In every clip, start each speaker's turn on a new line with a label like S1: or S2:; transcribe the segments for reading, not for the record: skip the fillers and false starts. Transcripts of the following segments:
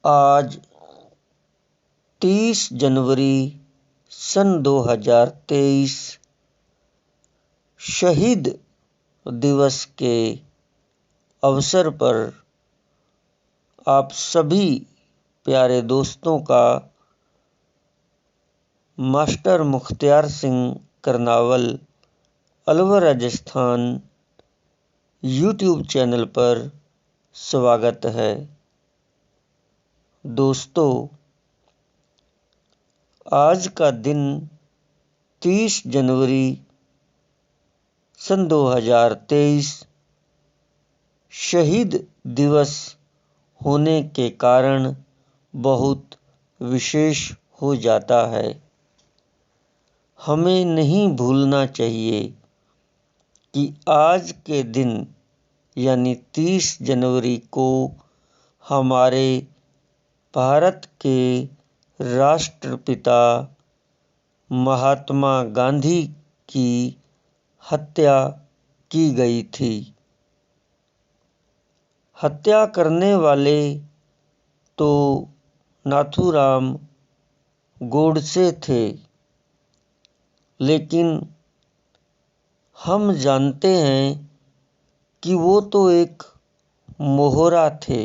S1: आज 30 जनवरी सन 2023 शहीद दिवस के अवसर पर आप सभी प्यारे दोस्तों का master Mukhtiyar Singh Karnawal Alwar Rajasthan YouTube channel पर स्वागत है। दोस्तों, आज का दिन 30 जनवरी सन 2023 शहीद दिवस होने के कारण बहुत विशेष हो जाता है। हमें नहीं भूलना चाहिए कि आज के दिन यानी 30 जनवरी को हमारे भारत के राष्ट्रपिता महात्मा गांधी की हत्या की गई थी। हत्या करने वाले तो नाथूराम गोडसे थे, लेकिन हम जानते हैं कि वो तो एक मोहरा थे।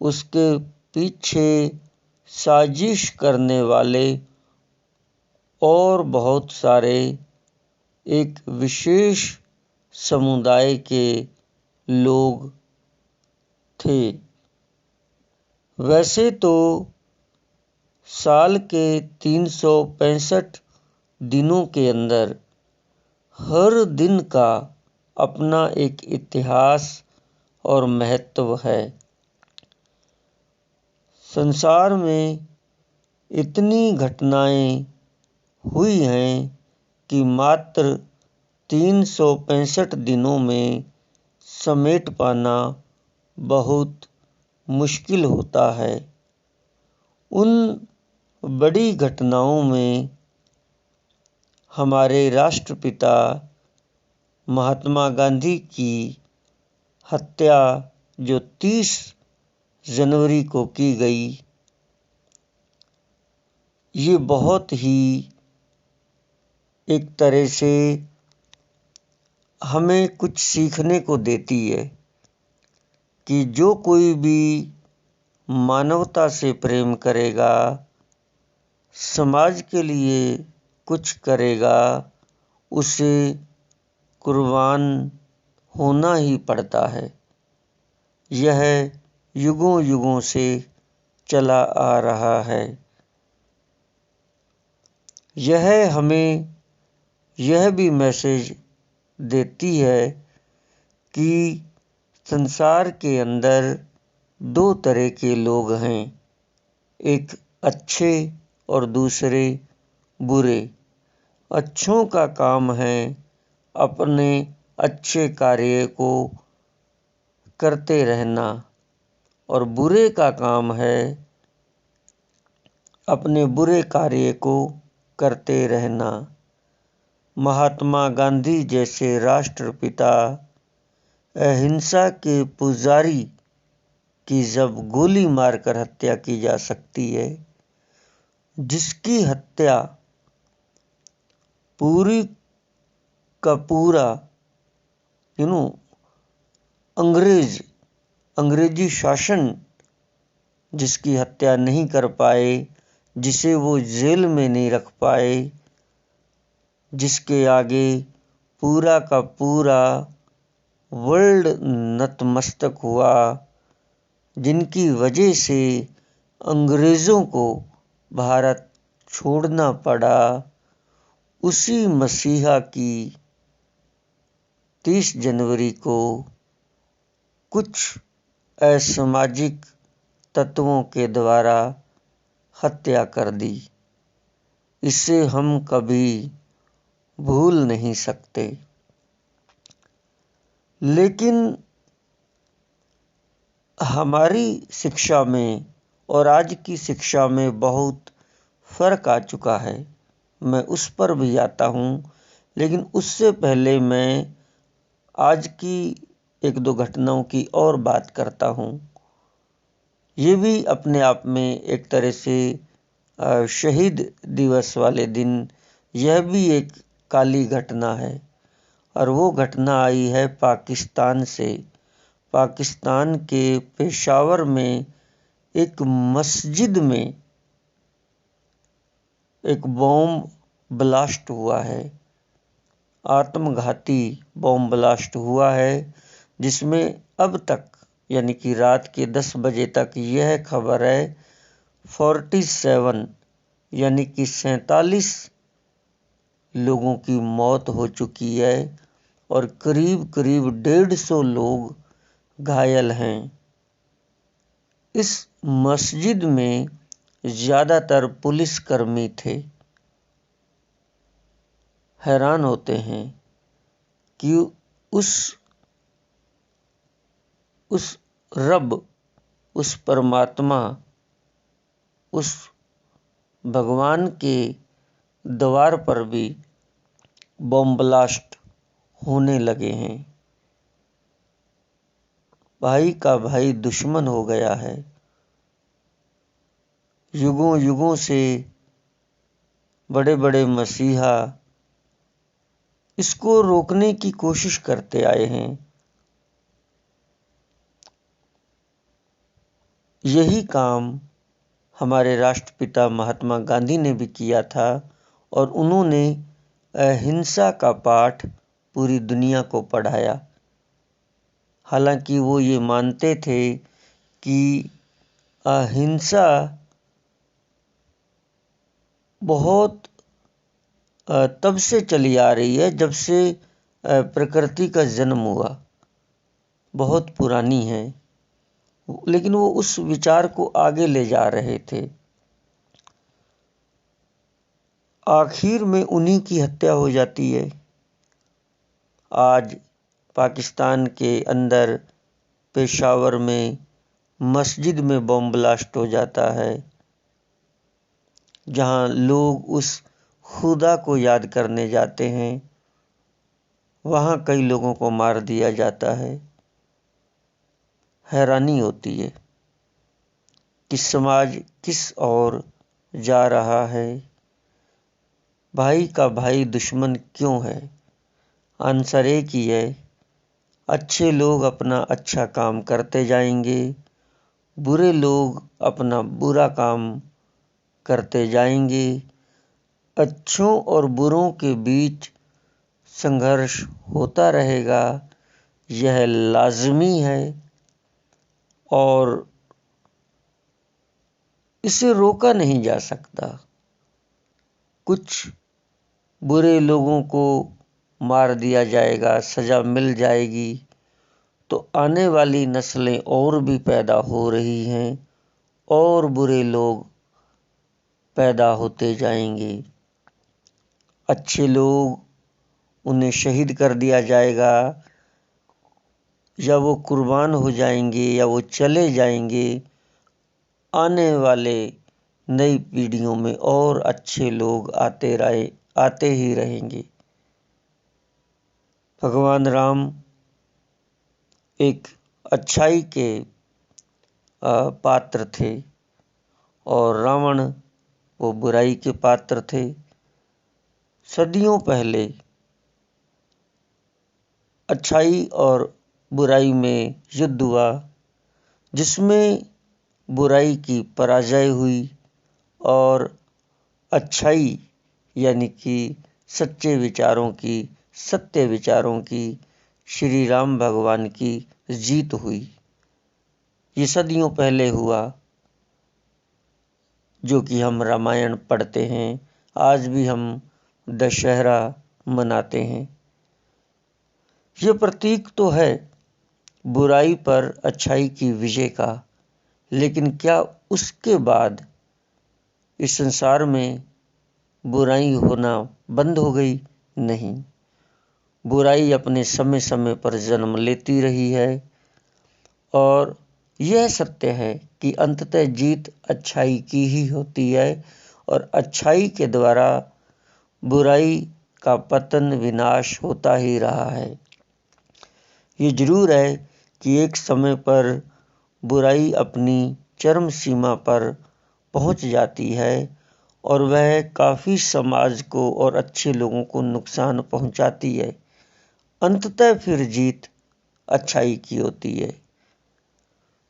S1: उसके पीछे साजिश करने वाले और बहुत सारे एक विशेष समुदाय के लोग थे। वैसे तो साल के 365 दिनों के अंदर हर दिन का अपना एक इतिहास और महत्व है। संसार में इतनी घटनाएं हुई हैं कि मात्र 365 दिनों में समेट पाना बहुत मुश्किल होता है। उन बड़ी घटनाओं में हमारे राष्ट्रपिता महात्मा गांधी की हत्या जो 30 जनवरी को की गई, ये बहुत ही एक तरह से हमें कुछ सीखने को देती है कि जो कोई भी मानवता से प्रेम करेगा, समाज के लिए कुछ करेगा, उसे कुर्बान होना ही पड़ता है। यह युगों युगों से चला आ रहा है। यह हमें यह भी मैसेज देती है कि संसार के अंदर दो तरह के लोग हैं, एक अच्छे और दूसरे बुरे। अच्छों का काम है अपने अच्छे कार्य को करते रहना और बुरे का काम है अपने बुरे कार्य को करते रहना। महात्मा गांधी जैसे राष्ट्रपिता अहिंसा के पुजारी की जब गोली मारकर हत्या की जा सकती है, जिसकी हत्या पूरी का पूरा अंग्रेजी शासन जिसकी हत्या नहीं कर पाए, जिसे वो जेल में नहीं रख पाए, जिसके आगे पूरा का पूरा वर्ल्ड नतमस्तक हुआ, जिनकी वजह से अंग्रेजों को भारत छोड़ना पड़ा, उसी मसीहा की 30 जनवरी को कुछ असामाजिक तत्वों के द्वारा हत्या कर दी। इसे हम कभी भूल नहीं सकते। लेकिन हमारी शिक्षा में और आज की शिक्षा में बहुत फर्क आ चुका है। मैं उस पर भी आता हूँ, लेकिन उससे पहले मैं आज की एक दो घटनाओं की और बात करता हूँ। ये भी अपने आप में एक तरह से शहीद दिवस वाले दिन यह भी एक काली घटना है। और वो घटना आई है पाकिस्तान से। पाकिस्तान के पेशावर में एक मस्जिद में एक बॉम्ब ब्लास्ट हुआ है, आत्मघाती बॉम्ब ब्लास्ट हुआ है, जिसमें अब तक यानी कि रात के 10 बजे तक यह खबर है 47 यानी कि 47 लोगों की मौत हो चुकी है और करीब करीब 150 लोग घायल हैं। इस मस्जिद में ज्यादातर पुलिसकर्मी थे। हैरान होते हैं कि उस रब, उस परमात्मा, उस भगवान के द्वार पर भी बॉम्ब ब्लास्ट होने लगे हैं। भाई का भाई दुश्मन हो गया है। युगों युगों से बड़े बड़े मसीहा इसको रोकने की कोशिश करते आए हैं। यही काम हमारे राष्ट्रपिता महात्मा गांधी ने भी किया था और उन्होंने अहिंसा का पाठ पूरी दुनिया को पढ़ाया। हालांकि वो ये मानते थे कि अहिंसा बहुत तब से चली आ रही है जब से प्रकृति का जन्म हुआ, बहुत पुरानी है, लेकिन वो उस विचार को आगे ले जा रहे थे। आखिर में उन्हीं की हत्या हो जाती है। आज पाकिस्तान के अंदर पेशावर में मस्जिद में बॉम्ब ब्लास्ट हो जाता है, जहां लोग उस खुदा को याद करने जाते हैं, वहां कई लोगों को मार दिया जाता है। हैरानी होती है कि समाज किस ओर जा रहा है। भाई का भाई दुश्मन क्यों है? आंसर एक ही है, अच्छे लोग अपना अच्छा काम करते जाएंगे, बुरे लोग अपना बुरा काम करते जाएंगे। अच्छों और बुरों के बीच संघर्ष होता रहेगा, यह लाज़मी है और इसे रोका नहीं जा सकता। कुछ बुरे लोगों को मार दिया जाएगा, सजा मिल जाएगी, तो आने वाली नस्लें और भी पैदा हो रही हैं और बुरे लोग पैदा होते जाएंगे। अच्छे लोग, उन्हें शहीद कर दिया जाएगा या वो कुर्बान हो जाएंगे या वो चले जाएंगे। आने वाले नई पीढ़ियों में और अच्छे लोग आते ही रहेंगे। भगवान राम एक अच्छाई के पात्र थे और रावण वो बुराई के पात्र थे। सदियों पहले अच्छाई और बुराई में युद्ध हुआ, जिसमें बुराई की पराजय हुई और अच्छाई यानी कि सच्चे विचारों की, सत्य विचारों की, श्री राम भगवान की जीत हुई। ये सदियों पहले हुआ, जो कि हम रामायण पढ़ते हैं। आज भी हम दशहरा मनाते हैं। ये प्रतीक तो है बुराई पर अच्छाई की विजय का, लेकिन क्या उसके बाद इस संसार में बुराई होना बंद हो गई? नहीं, बुराई अपने समय समय पर जन्म लेती रही है और यह सत्य है कि अंततः जीत अच्छाई की ही होती है और अच्छाई के द्वारा बुराई का पतन, विनाश होता ही रहा है। ये जरूर है कि एक समय पर बुराई अपनी चरम सीमा पर पहुंच जाती है और वह काफ़ी समाज को और अच्छे लोगों को नुकसान पहुंचाती है। अंततः फिर जीत अच्छाई की होती है।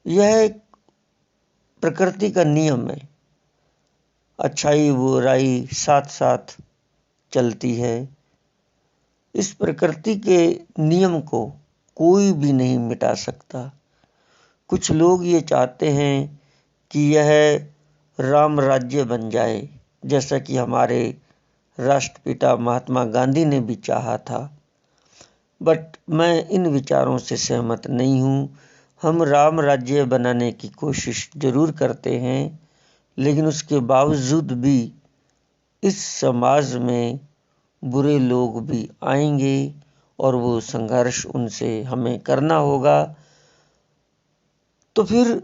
S1: यह एक प्रकृति का नियम है। अच्छाई बुराई साथ साथ चलती है। इस प्रकृति के नियम को कोई भी नहीं मिटा सकता। कुछ लोग ये चाहते हैं कि यह राम राज्य बन जाए, जैसा कि हमारे राष्ट्रपिता महात्मा गांधी ने भी चाहा था। बट मैं इन विचारों से सहमत नहीं हूँ। हम राम राज्य बनाने की कोशिश जरूर करते हैं, लेकिन उसके बावजूद भी इस समाज में बुरे लोग भी आएंगे और वो संघर्ष उनसे हमें करना होगा। तो फिर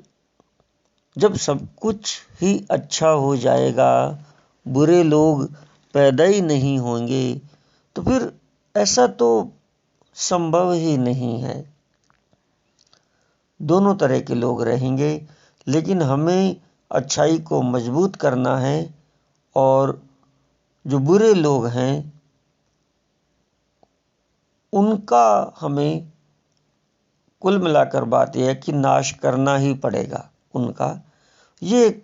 S1: जब सब कुछ ही अच्छा हो जाएगा, बुरे लोग पैदा ही नहीं होंगे, तो फिर ऐसा तो संभव ही नहीं है। दोनों तरह के लोग रहेंगे, लेकिन हमें अच्छाई को मजबूत करना है और जो बुरे लोग हैं उनका हमें कुल मिलाकर बात यह है कि नाश करना ही पड़ेगा उनका। ये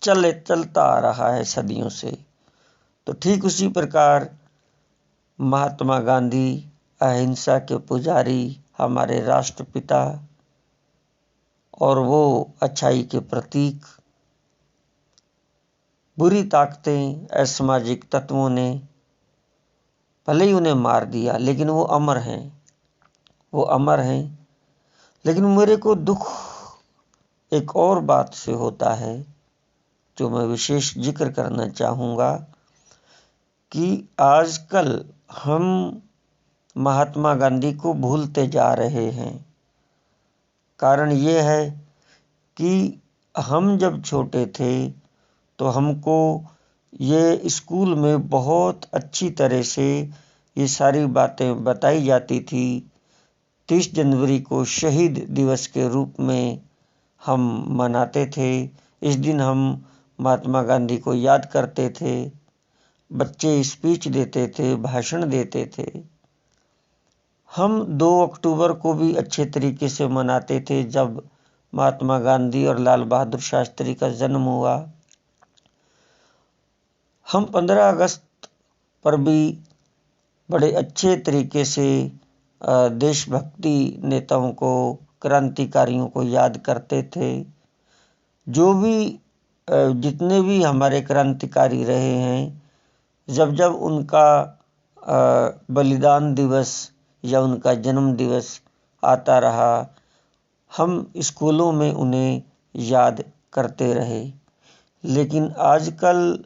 S1: चलता आ रहा है सदियों से। तो ठीक उसी प्रकार महात्मा गांधी अहिंसा के पुजारी, हमारे राष्ट्रपिता और वो अच्छाई के प्रतीक, बुरी ताकतें, असामाजिक तत्वों ने भले ही उन्हें मार दिया, लेकिन वो अमर हैं। वो अमर हैं। लेकिन मेरे को दुख एक और बात से होता है जो मैं विशेष जिक्र करना चाहूँगा कि आजकल हम महात्मा गांधी को भूलते जा रहे हैं। कारण ये है कि हम जब छोटे थे तो हमको ये स्कूल में बहुत अच्छी तरह से ये सारी बातें बताई जाती थी। 30 जनवरी को शहीद दिवस के रूप में हम मनाते थे। इस दिन हम महात्मा गांधी को याद करते थे। बच्चे स्पीच देते थे, भाषण देते थे। हम 2 अक्टूबर को भी अच्छे तरीके से मनाते थे, जब महात्मा गांधी और लाल बहादुर शास्त्री का जन्म हुआ। हम 15 अगस्त पर भी बड़े अच्छे तरीके से देशभक्ति नेताओं को, क्रांतिकारियों को याद करते थे। जो भी जितने भी हमारे क्रांतिकारी रहे हैं, जब जब उनका बलिदान दिवस या उनका जन्म दिवस आता रहा, हम स्कूलों में उन्हें याद करते रहे। लेकिन आजकल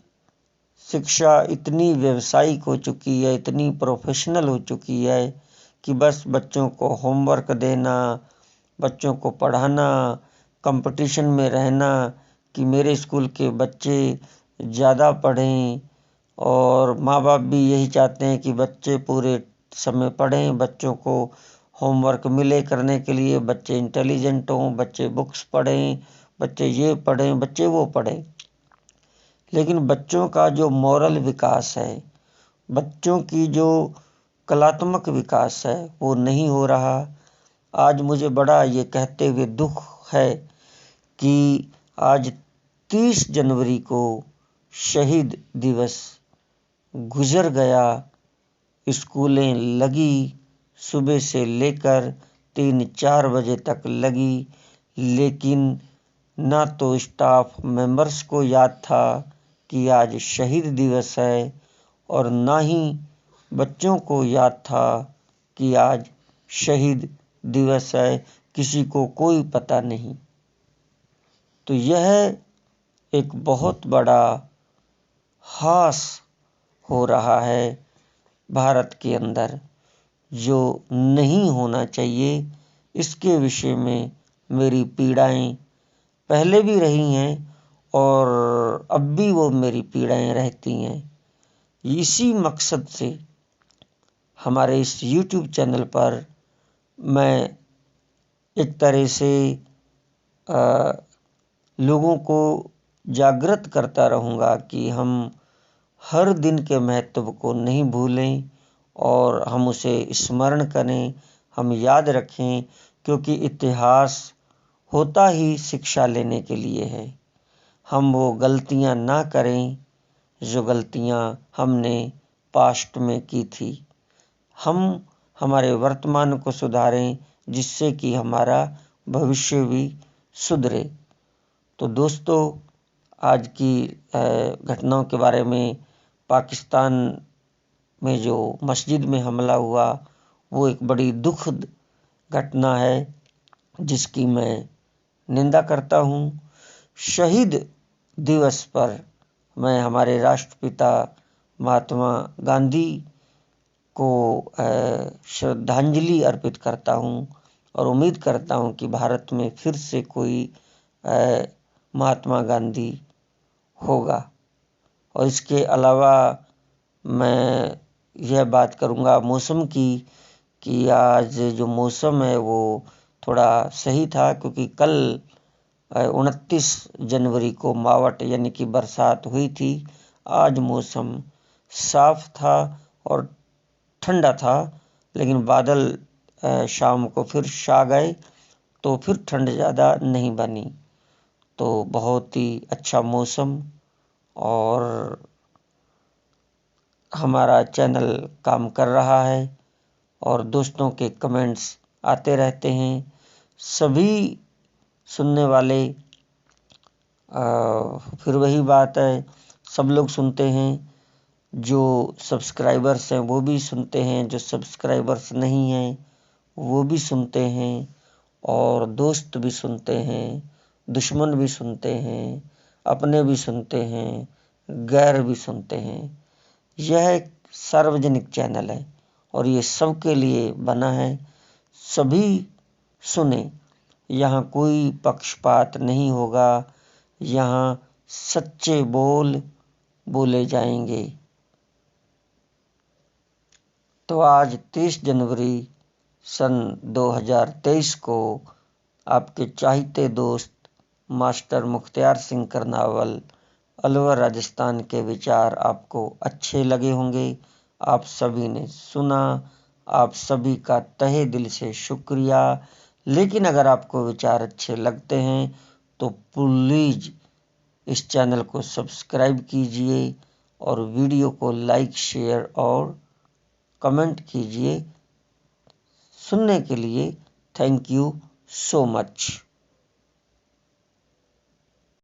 S1: शिक्षा इतनी व्यावसायिक हो चुकी है, इतनी प्रोफेशनल हो चुकी है कि बस बच्चों को होमवर्क देना, बच्चों को पढ़ाना, कंपटीशन में रहना कि मेरे स्कूल के बच्चे ज़्यादा पढ़ें, और माँ बाप भी यही चाहते हैं कि बच्चे पूरे समय पढ़ें, बच्चों को होमवर्क मिले करने के लिए, बच्चे इंटेलिजेंट हों, बच्चे बुक्स पढ़ें, बच्चे ये पढ़ें, बच्चे वो पढ़ें। लेकिन बच्चों का जो मॉरल विकास है, बच्चों की जो कलात्मक विकास है, वो नहीं हो रहा। आज मुझे बड़ा ये कहते हुए दुख है कि आज 30 जनवरी को शहीद दिवस गुजर गया। स्कूलें लगी, सुबह से लेकर 3-4 बजे तक लगी, लेकिन ना तो स्टाफ मेंबर्स को याद था कि आज शहीद दिवस है, और ना ही बच्चों को याद था कि आज शहीद दिवस है। किसी को कोई पता नहीं। तो यह एक बहुत बड़ा हास हो रहा है भारत के अंदर, जो नहीं होना चाहिए। इसके विषय में मेरी पीड़ाएं पहले भी रही हैं और अब भी वो मेरी पीड़ाएं रहती हैं। इसी मकसद से हमारे इस YouTube चैनल पर मैं एक तरह से लोगों को जागृत करता रहूँगा कि हम हर दिन के महत्व को नहीं भूलें और हम उसे स्मरण करें, हम याद रखें, क्योंकि इतिहास होता ही शिक्षा लेने के लिए है। हम वो गलतियां ना करें जो गलतियां हमने पास्ट में की थी। हम हमारे वर्तमान को सुधारें जिससे कि हमारा भविष्य भी सुधरे। तो दोस्तों, आज की घटनाओं के बारे में, पाकिस्तान में जो मस्जिद में हमला हुआ वो एक बड़ी दुखद घटना है जिसकी मैं निंदा करता हूँ। शहीद दिवस पर मैं हमारे राष्ट्रपिता महात्मा गांधी को श्रद्धांजलि अर्पित करता हूँ और उम्मीद करता हूँ कि भारत में फिर से कोई महात्मा गांधी होगा। और इसके अलावा मैं यह बात करूँगा मौसम की कि आज जो मौसम है वो थोड़ा सही था, क्योंकि कल 29 जनवरी को मावठ यानी कि बरसात हुई थी। आज मौसम साफ था और ठंडा था, लेकिन बादल शाम को फिर छा गए तो फिर ठंड ज़्यादा नहीं बनी। तो बहुत ही अच्छा मौसम, और हमारा चैनल काम कर रहा है और दोस्तों के कमेंट्स आते रहते हैं। सभी सुनने वाले फिर वही बात है, सब लोग सुनते हैं। जो सब्सक्राइबर्स हैं वो भी सुनते हैं, जो सब्सक्राइबर्स नहीं हैं वो भी सुनते हैं, और दोस्त भी सुनते हैं, दुश्मन भी सुनते हैं, अपने भी सुनते हैं, गैर भी सुनते हैं। यह एक सार्वजनिक चैनल है और ये सबके लिए बना है। सभी सुने, यहाँ कोई पक्षपात नहीं होगा, यहाँ सच्चे बोल बोले जाएंगे। तो आज 30 जनवरी सन 2023 को आपके चाहते दोस्त मास्टर मुख्तियार सिंह करनावल, अलवर, राजस्थान के विचार आपको अच्छे लगे होंगे। आप सभी ने सुना, आप सभी का तहे दिल से शुक्रिया। लेकिन अगर आपको विचार अच्छे लगते हैं तो प्लीज़ इस चैनल को सब्सक्राइब कीजिए और वीडियो को लाइक, शेयर और कमेंट कीजिए। सुनने के लिए थैंक यू सो मच।